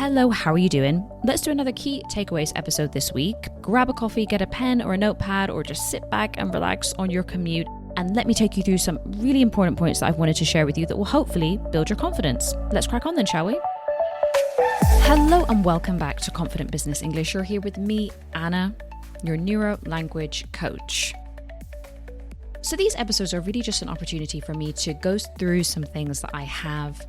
Hello, how are you doing? Let's do another key takeaways episode this week. Grab a coffee, get a pen or a notepad, or just sit back and relax on your commute. And let me take you through some really important points that I've wanted to share with you that will hopefully build your confidence. Let's crack on then, shall we? Hello and welcome back to Confident Business English. You're here with me, Anna, your Neurolanguage Coach. So these episodes are really just an opportunity for me to go through some things that I have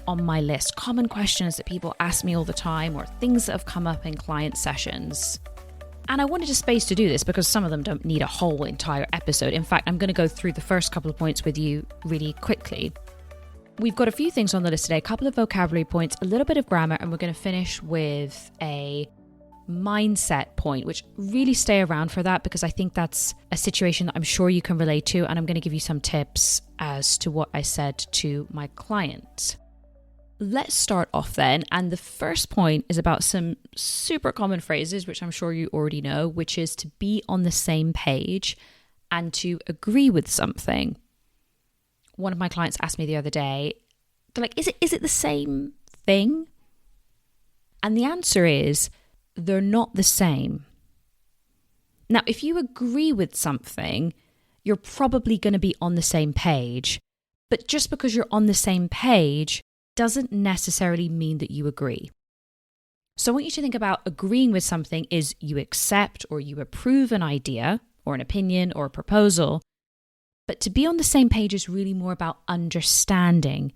on my list, common questions that people ask me all the time or things that have come up in client sessions. And I wanted a space to do this because some of them don't need a whole entire episode. In fact, I'm going to go through the first couple of points with you really quickly. We've got a few things on the list today, a couple of vocabulary points, a little bit of grammar, and we're going to finish with a mindset point, which really stay around for that because I think that's a situation that I'm sure you can relate to, and I'm going to give you some tips as to what I said to my client. Let's start off then, and the first point is about some super common phrases, which I'm sure you already know, which is to be on the same page and to agree with something. One of my clients asked me the other day, they're like, is it the same thing? And the answer is, they're not the same. Now, if you agree with something, you're probably going to be on the same page, but just because you're on the same page doesn't necessarily mean that you agree. So I want you to think about agreeing with something is you accept or you approve an idea or an opinion or a proposal, but to be on the same page is really more about understanding.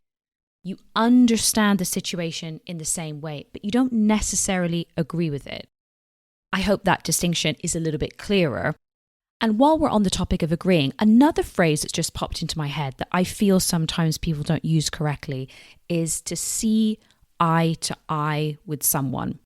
You understand the situation in the same way, but you don't necessarily agree with it. I hope that distinction is a little bit clearer. And while we're on the topic of agreeing, another phrase that's just popped into my head that I feel sometimes people don't use correctly is to see eye to eye with someone.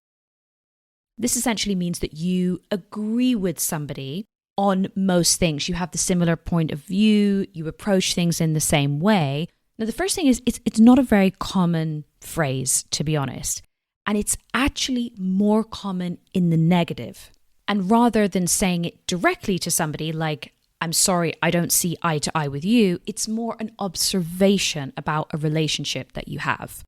This essentially means that you agree with somebody on most things. You have the similar point of view, you approach things in the same way. Now, the first thing is it's not a very common phrase, to be honest, and it's actually more common in the negative. And rather than saying it directly to somebody like, I'm sorry, I don't see eye to eye with you, it's more an observation about a relationship that you have.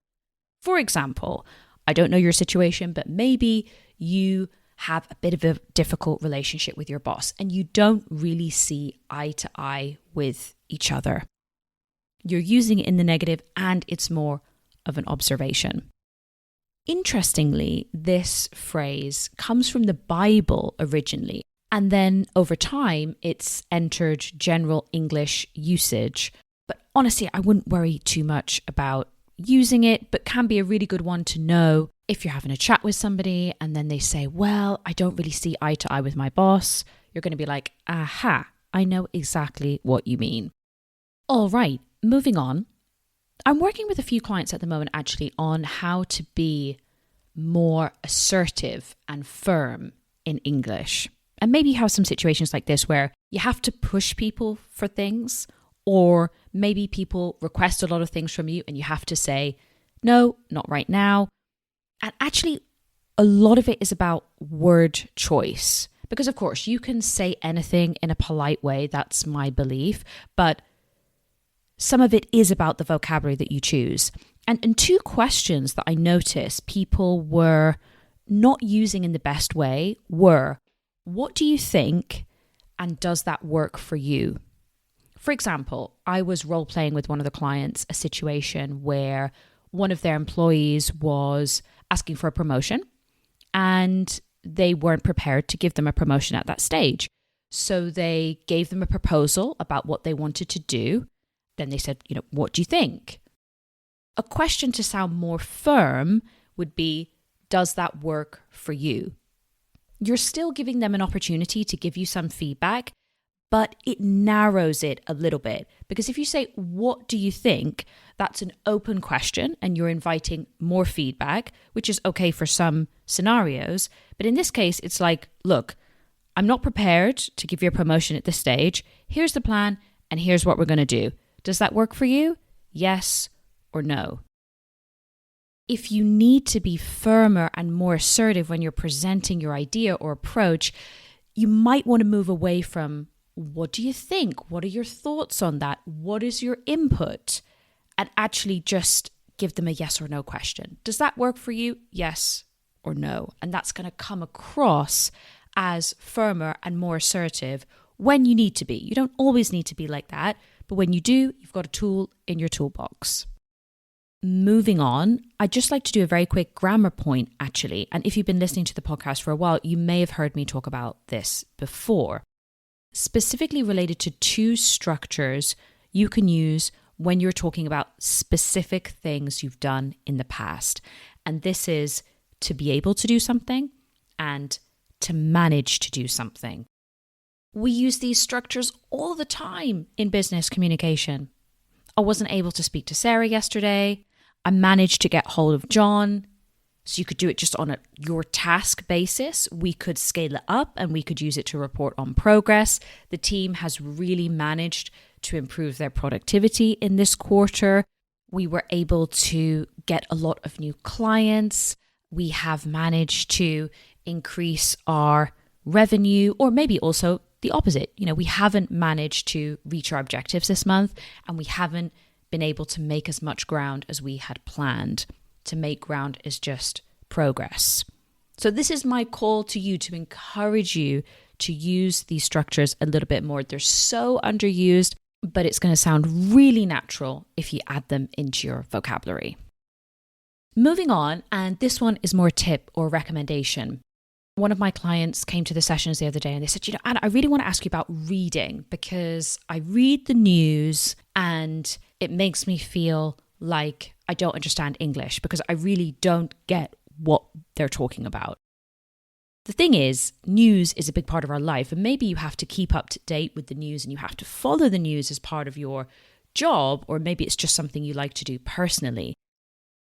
For example, I don't know your situation, but maybe you have a bit of a difficult relationship with your boss and you don't really see eye to eye with each other. You're using it in the negative and it's more of an observation. Interestingly, this phrase comes from the Bible originally, and then over time it's entered general English usage. But honestly, I wouldn't worry too much about using it, but can be a really good one to know if you're having a chat with somebody and then they say, well, I don't really see eye to eye with my boss. You're going to be like, aha, I know exactly what you mean. All right, moving on. I'm working with a few clients at the moment actually on how to be more assertive and firm in English. And maybe you have some situations like this where you have to push people for things, or maybe people request a lot of things from you and you have to say, no, not right now. And actually, a lot of it is about word choice. Because of course, you can say anything in a polite way, that's my belief, but some of it is about the vocabulary that you choose. And two questions that I noticed people were not using in the best way were, what do you think? And does that work for you? For example, I was role-playing with one of the clients a situation where one of their employees was asking for a promotion and they weren't prepared to give them a promotion at that stage. So they gave them a proposal about what they wanted to do. Then they said, what do you think? A question to sound more firm would be, does that work for you? You're still giving them an opportunity to give you some feedback, but it narrows it a little bit. Because if you say, what do you think? That's an open question and you're inviting more feedback, which is okay for some scenarios. But in this case, it's like, look, I'm not prepared to give you a promotion at this stage. Here's the plan and here's what we're going to do. Does that work for you? Yes or no? If you need to be firmer and more assertive when you're presenting your idea or approach, you might want to move away from, what do you think? What are your thoughts on that? What is your input? And actually just give them a yes or no question. Does that work for you? Yes or no? And that's going to come across as firmer and more assertive when you need to be. You don't always need to be like that, but when you do, you've got a tool in your toolbox. Moving on, I'd just like to do a very quick grammar point, actually. And if you've been listening to the podcast for a while, you may have heard me talk about this before. Specifically related to two structures you can use when you're talking about specific things you've done in the past. And this is to be able to do something and to manage to do something. We use these structures all the time in business communication. I wasn't able to speak to Sarah yesterday. I managed to get hold of John. So you could do it just on your task basis. We could scale it up and we could use it to report on progress. The team has really managed to improve their productivity in this quarter. We were able to get a lot of new clients. We have managed to increase our revenue, or maybe also the opposite. We haven't managed to reach our objectives this month, and we haven't been able to make as much ground as we had planned. To make ground is just progress. So this is my call to you, to encourage you to use these structures a little bit more. They're so underused, but it's going to sound really natural if you add them into your vocabulary. Moving on, and this one is more tip or recommendation. One of my clients came to the sessions the other day and they said, Anna, I really want to ask you about reading, because I read the news and it makes me feel like I don't understand English because I really don't get what they're talking about. The thing is, news is a big part of our life, and maybe you have to keep up to date with the news and you have to follow the news as part of your job, or maybe it's just something you like to do personally.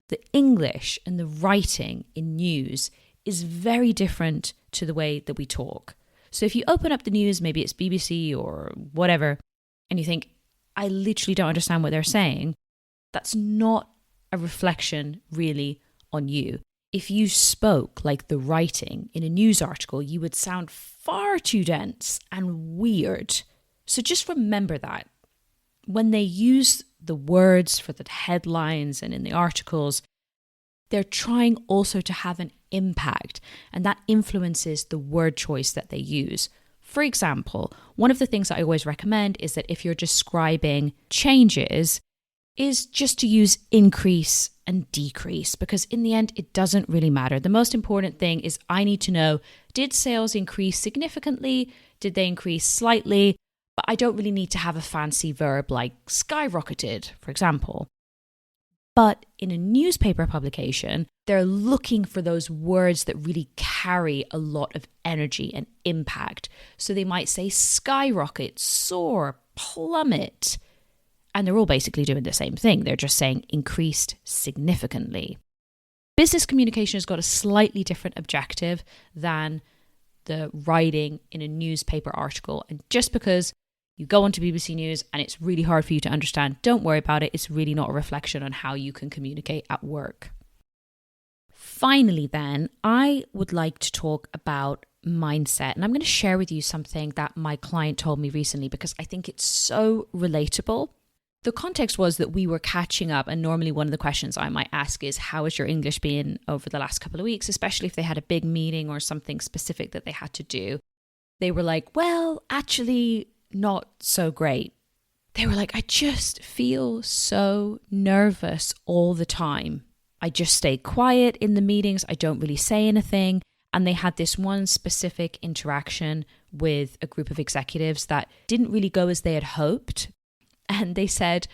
The English and the writing in news is very different to the way that we talk. So if you open up the news, maybe it's BBC or whatever, and you think, I literally don't understand what they're saying, that's not a reflection really on you. If you spoke like the writing in a news article, you would sound far too dense and weird. So just remember that. When they use the words for the headlines and in the articles, they're trying also to have an impact, and that influences the word choice that they use. For example, one of the things that I always recommend is that if you're describing changes, is just to use increase and decrease, because in the end, it doesn't really matter. The most important thing is I need to know, did sales increase significantly? Did they increase slightly? But I don't really need to have a fancy verb like skyrocketed, for example. But in a newspaper publication, they're looking for those words that really carry a lot of energy and impact. So they might say skyrocket, soar, plummet. And they're all basically doing the same thing. They're just saying increased significantly. Business communication has got a slightly different objective than the writing in a newspaper article. And just because you go onto BBC News and it's really hard for you to understand, don't worry about it. It's really not a reflection on how you can communicate at work. Finally, then, I would like to talk about mindset. And I'm going to share with you something that my client told me recently because I think it's so relatable. The context was that we were catching up, and normally one of the questions I might ask is, how has your English been over the last couple of weeks, especially if they had a big meeting or something specific that they had to do. They were like, well, actually not so great. They were like, I just feel so nervous all the time. I just stay quiet in the meetings. I don't really say anything. And they had this one specific interaction with a group of executives that didn't really go as they had hoped. And they said,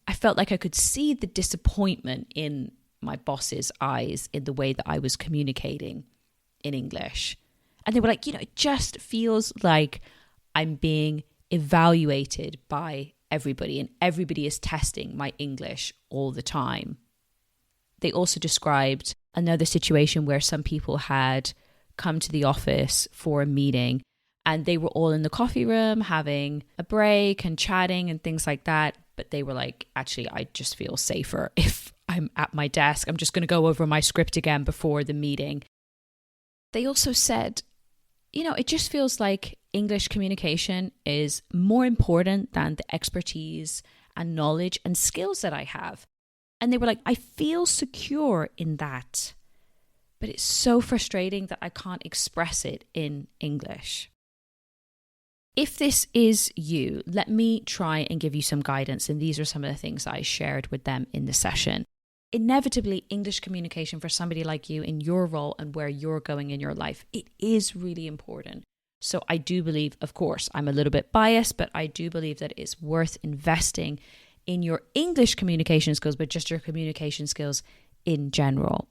I felt like I could see the disappointment in my boss's eyes in the way that I was communicating in English. And they were like, it just feels like I'm being evaluated by everybody, and everybody is testing my English all the time. They also described another situation where some people had come to the office for a meeting and they were all in the coffee room having a break and chatting and things like that. But they were like, actually, I just feel safer if I'm at my desk. I'm just going to go over my script again before the meeting. They also said, it just feels like English communication is more important than the expertise and knowledge and skills that I have. And they were like, I feel secure in that, but it's so frustrating that I can't express it in English. If this is you, let me try and give you some guidance. And these are some of the things that I shared with them in the session. Inevitably, English communication for somebody like you in your role and where you're going in your life, it is really important. So I do believe, of course, I'm a little bit biased, but I do believe that it's worth investing in your English communication skills, but just your communication skills in general.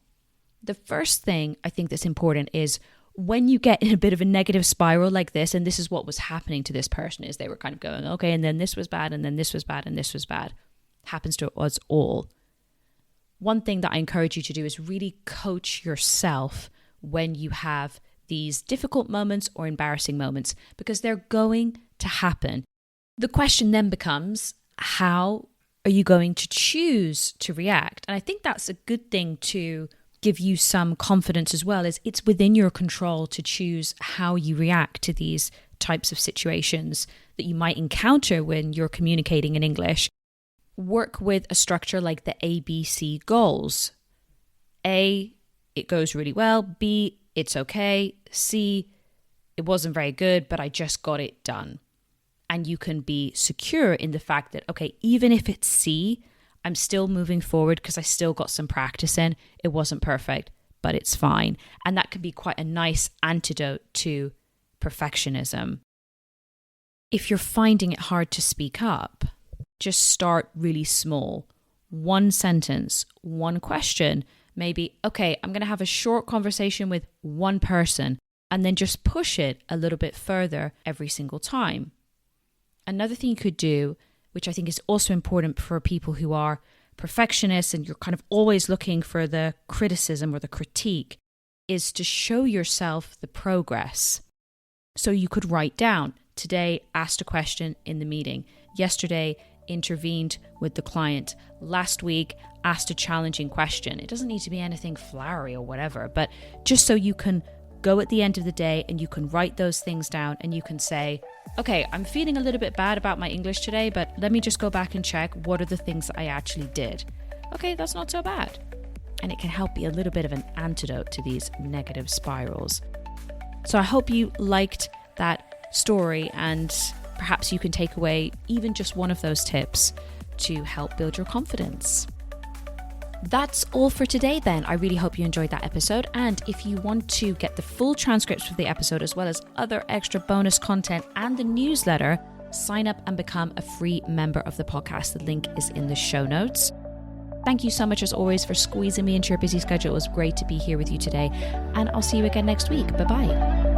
The first thing I think that's important is when you get in a bit of a negative spiral like this, and this is what was happening to this person, is they were kind of going, okay, and then this was bad, and then this was bad, and this was bad. Happens to us all. One thing that I encourage you to do is really coach yourself when you have these difficult moments or embarrassing moments, because they're going to happen. The question then becomes, how are you going to choose to react? And I think that's a good thing to give you some confidence as well, is it's within your control to choose how you react to these types of situations that you might encounter when you're communicating in English. Work with a structure like the ABC goals. A, it goes really well. B, it's okay. C, it wasn't very good, but I just got it done. And you can be secure in the fact that, okay, even if it's C, I'm still moving forward because I still got some practice in. It wasn't perfect, but it's fine. And that can be quite a nice antidote to perfectionism. If you're finding it hard to speak up, just start really small. One sentence, one question. Maybe, okay, I'm going to have a short conversation with one person, and then just push it a little bit further every single time. Another thing you could do, which I think is also important for people who are perfectionists and you're kind of always looking for the criticism or the critique, is to show yourself the progress. So you could write down, today asked a question in the meeting, yesterday intervened with the client, last week asked a challenging question. It doesn't need to be anything flowery or whatever, but just so you can go at the end of the day and you can write those things down and you can say, okay, I'm feeling a little bit bad about my English today, but let me just go back and check what are the things that I actually did. Okay, that's not so bad. And it can help be a little bit of an antidote to these negative spirals. So I hope you liked that story, and perhaps you can take away even just one of those tips to help build your confidence. That's all for today then. I really hope you enjoyed that episode. And if you want to get the full transcripts of the episode, as well as other extra bonus content and the newsletter, sign up and become a free member of the podcast. The link is in the show notes. Thank you so much as always for squeezing me into your busy schedule. It was great to be here with you today. And I'll see you again next week. Bye-bye.